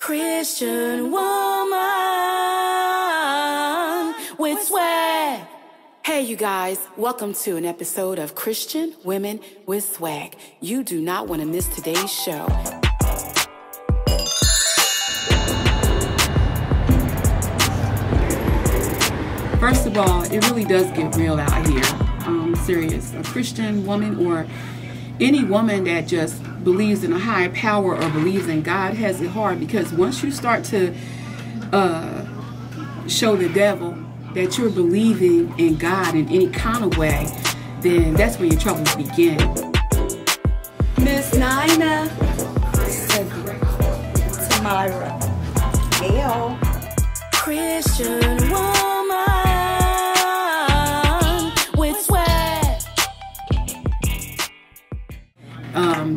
Christian woman with swag. Hey you guys, welcome to an episode of Christian Women with Swag. You do not want to miss today's show. First of all, it really does get real out here. I'm serious. A Christian woman or any woman that just believes in a higher power or believes in God has it hard, because once you start to show the devil that you're believing in God in any kind of way, then that's where your troubles begin. Miss Nina, Tamara, Gail, Christian woman with swag.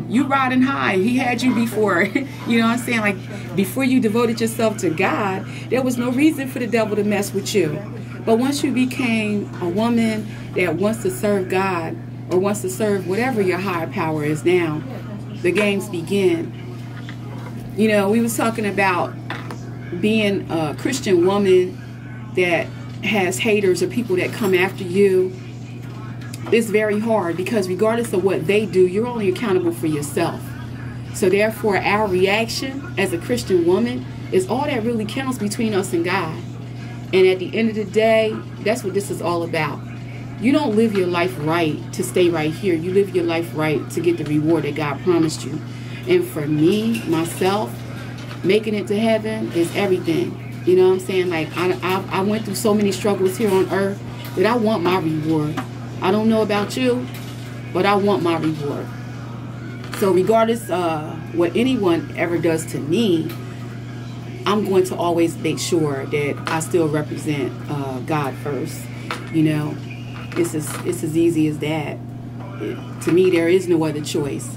You riding high. He had you before. You know what I'm saying? Like, before you devoted yourself to God, there was no reason for the devil to mess with you. But once you became a woman that wants to serve God, or wants to serve whatever your higher power is now, the games begin. You know, we was talking about being a Christian woman that has haters or people that come after you. It's very hard, because regardless of what they do, you're only accountable for yourself. So therefore, our reaction as a Christian woman is all that really counts between us and God. And at the end of the day, that's what this is all about. You don't live your life right to stay right here. You live your life right to get the reward that God promised you. And for me, myself, making it to heaven is everything. You know what I'm saying? Like, I went through so many struggles here on earth that I want my reward. I don't know about you, but I want my reward. So regardless what anyone ever does to me, I'm going to always make sure that I still represent God first. You know, it's as easy as that. To me, there is no other choice.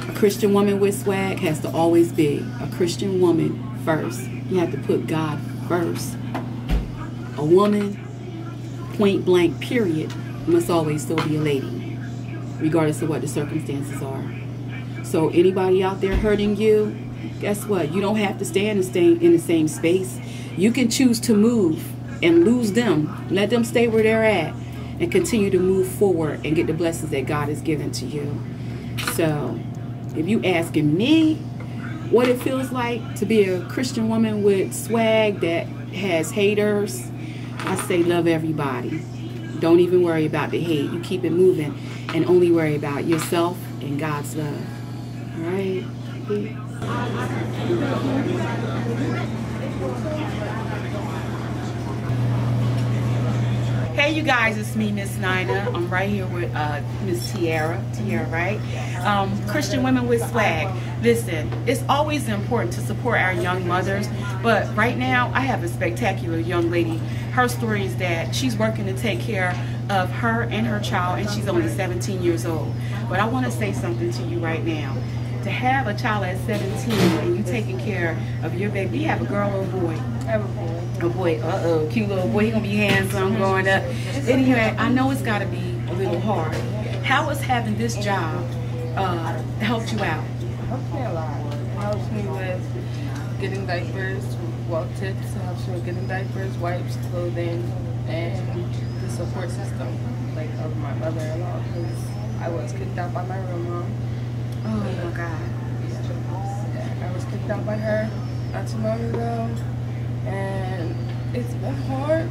A Christian woman with swag has to always be a Christian woman first. You have to put God first. A woman, point blank, period, must always still be a lady, regardless of what the circumstances are. So anybody out there hurting you, guess what? You don't have to stay in the same space. You can choose to move and lose them. Let them stay where they're at and continue to move forward and get the blessings that God has given to you. So if you asking me what it feels like to be a Christian woman with swag that has haters, I say love everybody. Don't even worry about the hate. You keep it moving and only worry about yourself and God's love. All right? Peace. Hey you guys, it's me, Miss Nina. I'm right here with Miss Tiara, right? Christian Women with Swag. Listen, it's always important to support our young mothers, but right now I have a spectacular young lady. Her story is that she's working to take care of her and her child, and she's only 17 years old. But I want to say something to you right now. To have a child at 17 and you taking care of your baby, you have a girl or a boy? I have a boy. A boy, uh-oh, cute little boy. He's going to be handsome growing up. Anyway, I know it's got to be a little hard. How has having this job helped you out? Helps me a lot. It helps me with getting diapers, well, tips. It helps me with getting diapers, wipes, clothing, and the support system, like, of my mother-in-law, because I was kicked out by my real mom. Oh my God. Yeah, I was kicked out by her not too long ago, and it's been hard.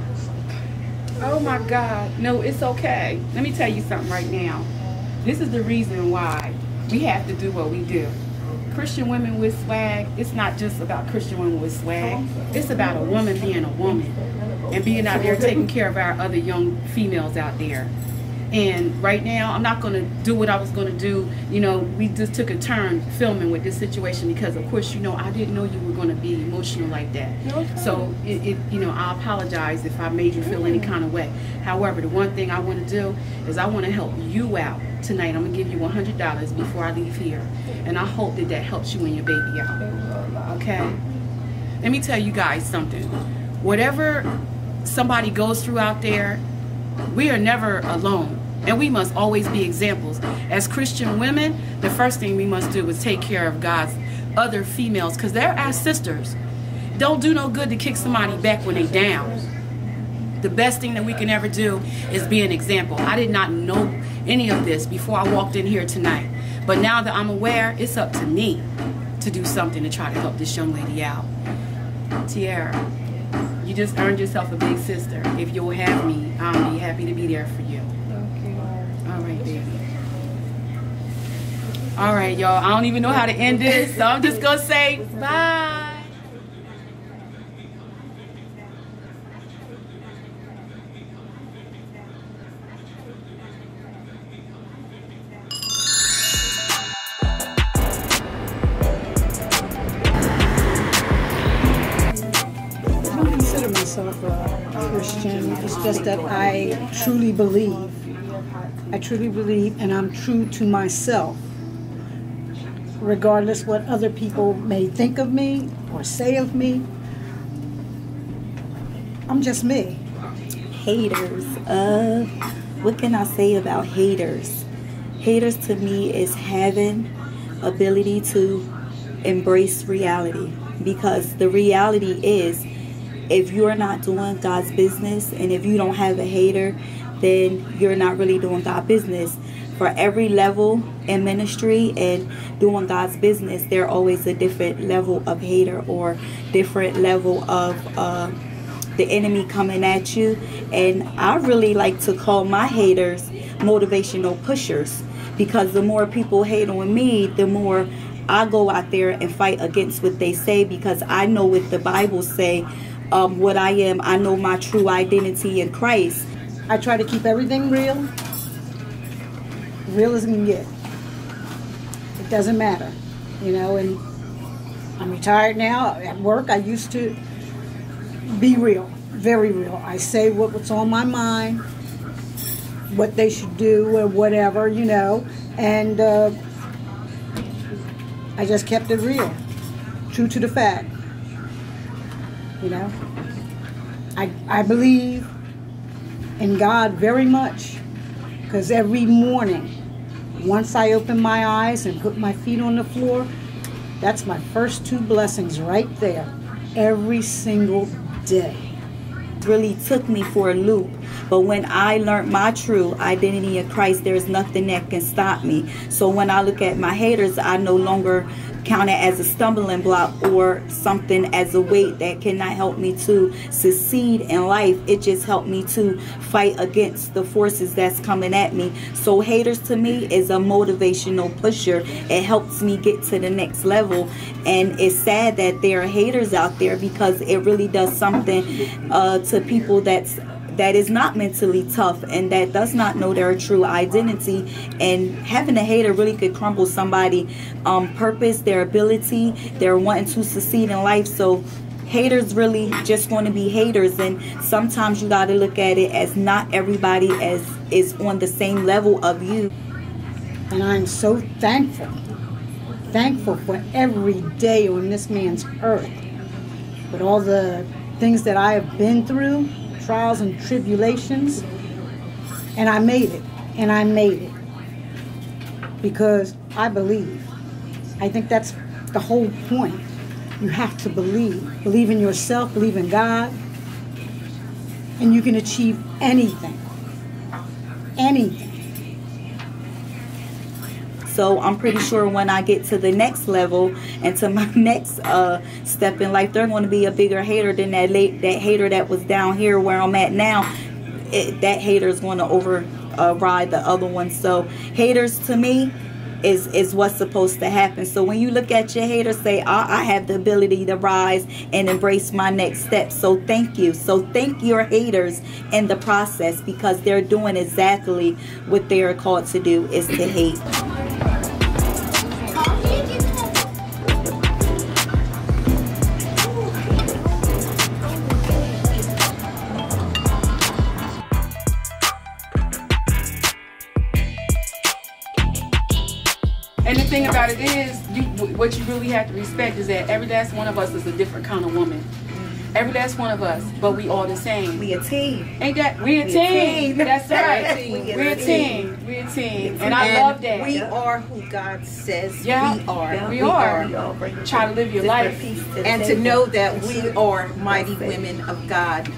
Oh my God. No, it's okay. Let me tell you something right now. This is the reason why we have to do what we do. Christian Women with Swag, it's not just about Christian Women with Swag. It's about a woman being a woman and being out there taking care of our other young females out there. And right now, I'm not going to do what I was going to do. You know, we just took a turn filming with this situation because, of course, you know, I didn't know you were going to be emotional like that. So, you know, I apologize if I made you feel any kind of way. However, the one thing I want to do is I want to help you out tonight. I'm going to give you $100 before I leave here. And I hope that that helps you and your baby out. Okay? Let me tell you guys something. Whatever somebody goes through out there, we are never alone, and we must always be examples. As Christian women, the first thing we must do is take care of God's other females, because they're our sisters. Don't do no good to kick somebody back when they down. The best thing that we can ever do is be an example. I did not know any of this before I walked in here tonight. But now that I'm aware, it's up to me to do something to try to help this young lady out. Tiara, you just earned yourself a big sister. If you'll have me, I'll be happy to be there for you. Okay. All right, baby. All right, y'all. I don't even know how to end this, so I'm just going to say bye. Myself a Christian. It's just that I truly believe. I truly believe, and I'm true to myself. Regardless what other people may think of me or say of me, I'm just me. Haters. What can I say about haters? Haters to me is having ability to embrace reality, because the reality is, if you're not doing God's business and if you don't have a hater, then you're not really doing God's business. For every level in ministry and doing God's business, there's always a different level of hater or different level of the enemy coming at you. And I really like to call my haters motivational pushers, because the more people hate on me, the more I go out there and fight against what they say, because I know what the Bible say. What I am, I know my true identity in Christ. I try to keep everything real as it can get. It doesn't matter, you know, and I'm retired now. At work, I used to be real, very real. I say what's on my mind, what they should do or whatever, you know, and I just kept it real, true to the fact. You know, I believe in God very much, because every morning, once I open my eyes and put my feet on the floor, that's my first two blessings right there, every single day. It really took me for a loop, but when I learned my true identity in Christ, there's nothing that can stop me. So when I look at my haters, I no longer count it as a stumbling block or something as a weight that cannot help me to succeed in life. It just helped me to fight against the forces that's coming at me. So haters to me is a motivational pusher. It helps me get to the next level. And it's sad that there are haters out there, because it really does something to people that is not mentally tough and that does not know their true identity. And having a hater really could crumble somebody's purpose, their ability, their wanting to succeed in life. So haters really just going to be haters, and sometimes you got to look at it as not everybody is on the same level of you. And I'm so thankful for every day on this man's earth, with all the things that I have been through, trials and tribulations, and I made it, because I believe. I think that's the whole point. You have to believe in yourself, believe in God, and you can achieve anything. So I'm pretty sure when I get to the next level and to my next step in life, they're going to be a bigger hater than that hater that was down here where I'm at now. That hater is going to override the other one. So haters to me is what's supposed to happen. So when you look at your haters, say, I have the ability to rise and embrace my next step. So thank you. So thank your haters in the process, because they're doing exactly what they are called to do, is to hate. And the thing about it is, what you really have to respect is that every last one of us is a different kind of woman. Every last one of us, but we all the same. We a team. Ain't that? We a team. That's right. We're a team. We're a team. And I love that. We are who God says we are. Yeah, we are. Try to live your life. And to know that we are mighty women of God.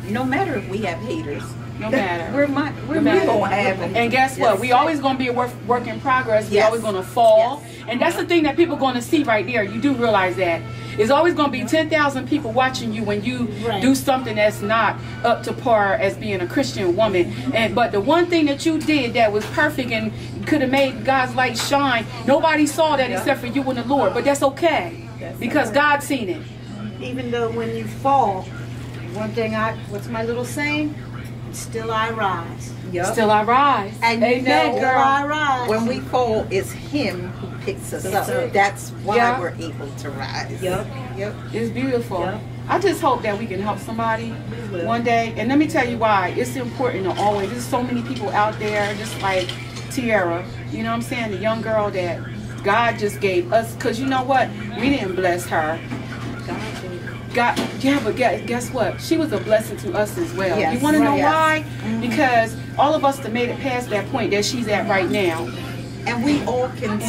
No matter if we have haters. No matter. We're gonna have them. And guess what? We always gonna be a work in progress. We always gonna fall. And that's the thing that people gonna see right there. You do realize that. It's always gonna be 10,000 people watching you when you do something that's not up to par as being a Christian woman. But the one thing that you did that was perfect and could have made God's light shine, nobody saw that except for you and the Lord. But that's okay. Because God seen it. Even though when you fall, one thing what's my little saying? Still I rise. Still I rise. And you know, girl, I rise. When we fall, it's Him who picks us up. That's why we're able to rise. It's beautiful. I just hope that we can help somebody one day. And let me tell you why. It's important to always, there's so many people out there, just like Tiara, you know what I'm saying? The young girl that God just gave us. Because you know what? We didn't bless her. God, but guess what? She was a blessing to us as well. You want to know why? Because all of us that made it past that point that she's at right now. And we all can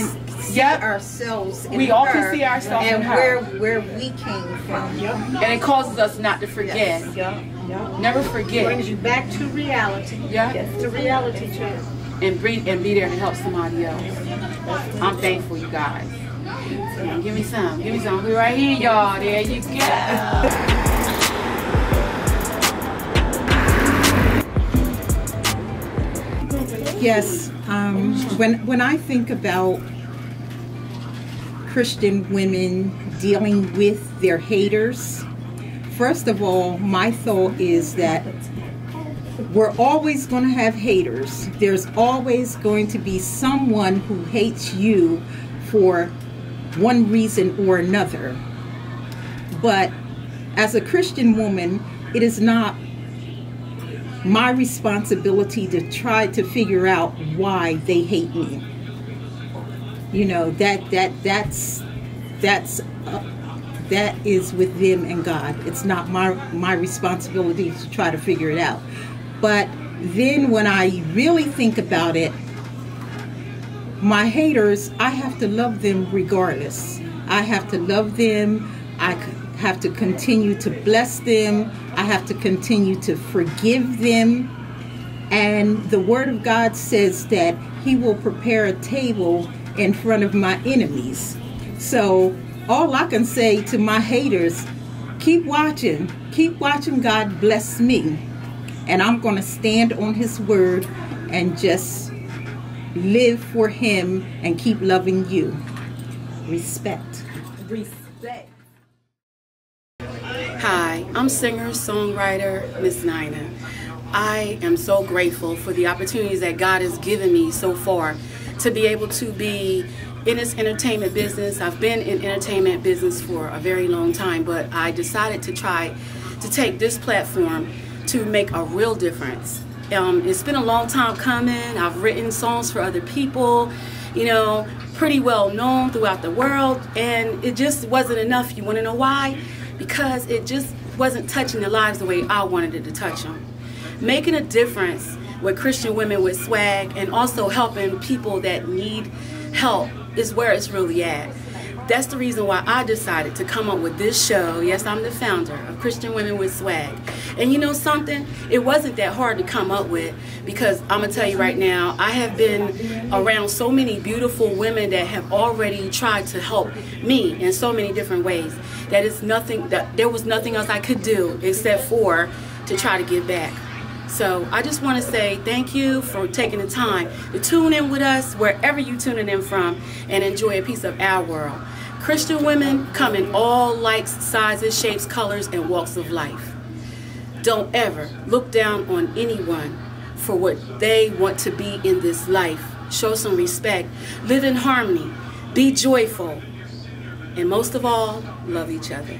see ourselves in her. We all can see ourselves in her. And where we came from. And it causes us not to forget. Never forget. Brings you back to reality. To reality check. And be there to help somebody else. I'm thankful, you guys. Give me some. Give me some. We're right here, y'all. There you go. Yes. When I think about Christian women dealing with their haters, first of all, my thought is that we're always going to have haters. There's always going to be someone who hates you for one reason or another. But as a Christian woman, it is not my responsibility to try to figure out why they hate me. You know, that is with them and God. It's not my responsibility to try to figure it out. But then when I really think about it, my haters, I have to love them regardless. I have to love them. I have to continue to bless them. I have to continue to forgive them. And the Word of God says that He will prepare a table in front of my enemies. So all I can say to my haters, keep watching God bless me. And I'm going to stand on His Word and just live for Him and keep loving you. Respect. Hi, I'm singer-songwriter Miss Nina. I am so grateful for the opportunities that God has given me so far to be able to be in this entertainment business. I've been in entertainment business for a very long time, but I decided to try to take this platform to make a real difference. It's been a long time coming. I've written songs for other people, you know, pretty well known throughout the world, and it just wasn't enough. You want to know why? Because it just wasn't touching their lives the way I wanted it to touch them. Making a difference with Christian Women with Swag and also helping people that need help is where it's really at. That's the reason why I decided to come up with this show. Yes, I'm the founder of Christian Women with Swag. And you know something? It wasn't that hard to come up with, because I'm going to tell you right now, I have been around so many beautiful women that have already tried to help me in so many different ways that there was nothing else I could do except for to try to give back. So I just want to say thank you for taking the time to tune in with us wherever you're tuning in from and enjoy a piece of our world. Christian women come in all likes, sizes, shapes, colors, and walks of life. Don't ever look down on anyone for what they want to be in this life. Show some respect. Live in harmony. Be joyful. And most of all, love each other.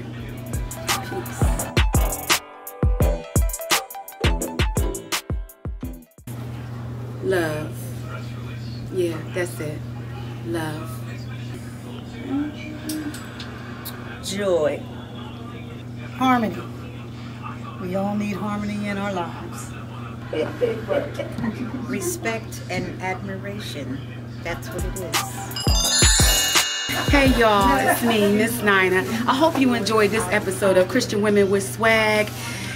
Peace. Love. Yeah, that's it. Love. Joy. Harmony. We all need harmony in our lives. Respect and admiration. That's what it is. Hey y'all, it's me, Miss Nina. I hope you enjoyed this episode of Christian Women with Swag.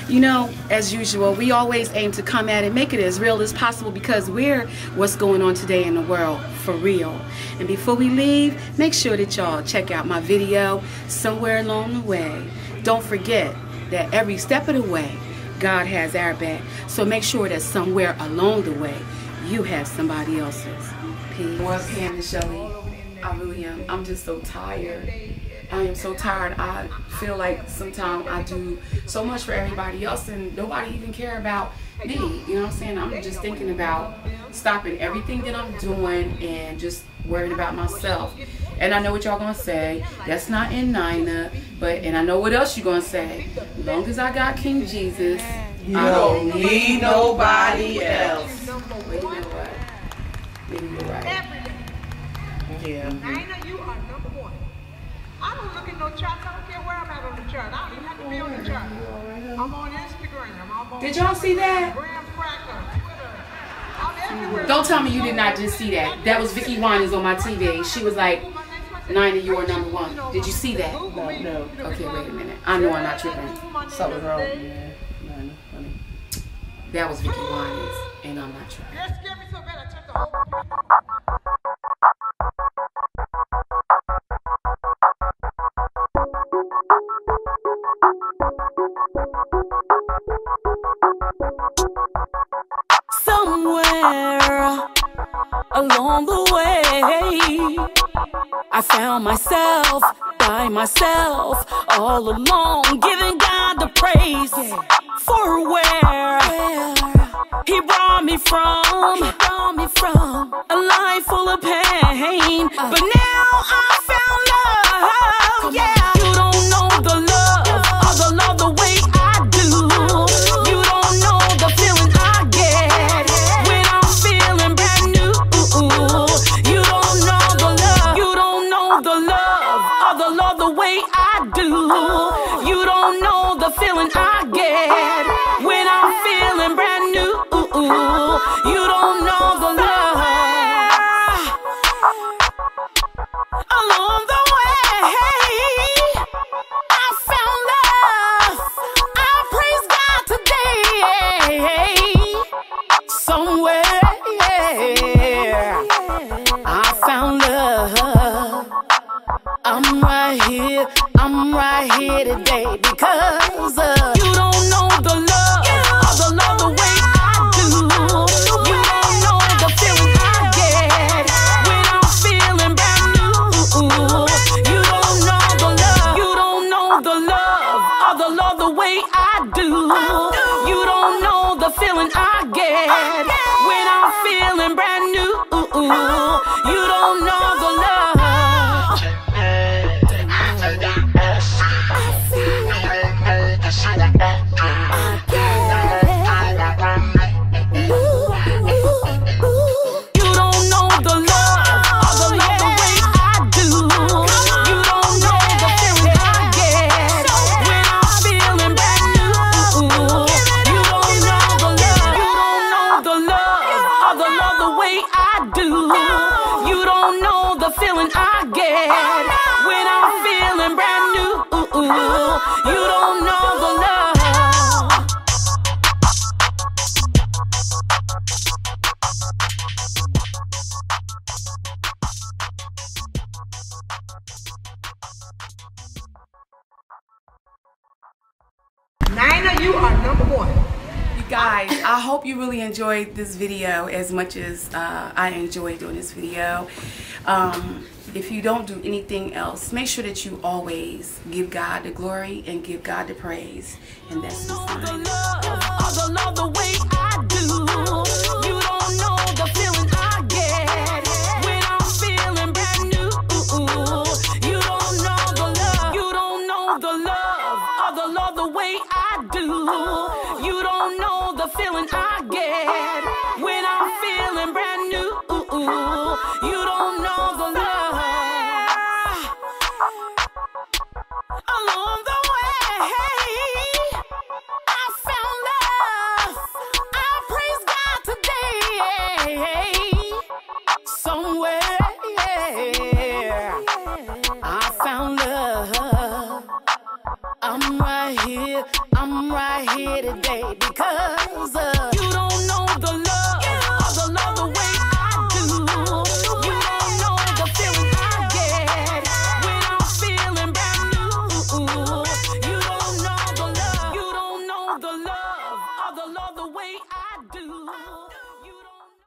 You know, as usual, we always aim to come at it, make it as real as possible because we're what's going on today in the world, for real. And before we leave, make sure that y'all check out my video, Somewhere Along the Way. Don't forget that every step of the way, God has our back. So make sure that somewhere along the way, you have somebody else's. Peace. Once again, Shelly, I really am. I'm just so tired. I am so tired. I feel like sometimes I do so much for everybody else and nobody even care about me. You know what I'm saying? I'm just thinking about stopping everything that I'm doing and just worrying about myself. And I know what y'all gonna say. That's not in Nina. And I know what else you're gonna say. As long as I got King Jesus, you don't need nobody else. But you know what? Maybe you're right. Yeah. Nina, you are number one. I don't look at no charts. I don't care where I'm at on the chart. I don't even have to be on the chart. I'm on Instagram. I'm on Did y'all see that? Graham Cracker, Twitter. I'm everywhere. Don't tell me you did not just see that. That was Vicky Winans on my TV. She was like, Nina, you are number one. Did you see that? No. Okay, wait a minute. I know I'm not tripping. Something's wrong. Yeah. Nina, honey. That was Vicky Winans, and I'm not tripping. That scared me so bad I took the whole. Somewhere along the way, I found myself by myself, all alone, giving God the praise for where He brought me from. A life full of pain, but now I found love. Yeah, you don't know the love the way I do. You don't know the feeling I get when I'm feeling brand new. You don't know the love. You don't know the love the way I do. You don't know the feeling I get when I'm feeling brand new. You don't know the love. Along the way, I found love. I praise God today. Somewhere, I found love. I'm right here today because you don't know the love the way I do. You don't know the feeling I get when I'm feeling brand new. You don't know the love. You don't know the love the way I do. You don't know the feeling I get when I'm feeling brand new. You don't know the love. Feeling I get when I'm feeling brand new. You don't know the love. Nina, you are number one. You guys, I hope you really enjoyed this video as much as I enjoyed doing this video. If you don't do anything else, make sure that you always give God the glory and give God the praise. And that's the sign. The love the way I do. You don't know the feeling I get when I'm feeling brand new. You don't know the love. You don't know the love the way I do. You don't know the feeling I get when I'm feeling brand new. You don't know the love. Along the way, you I'm right here today because you don't know the love, the way I do.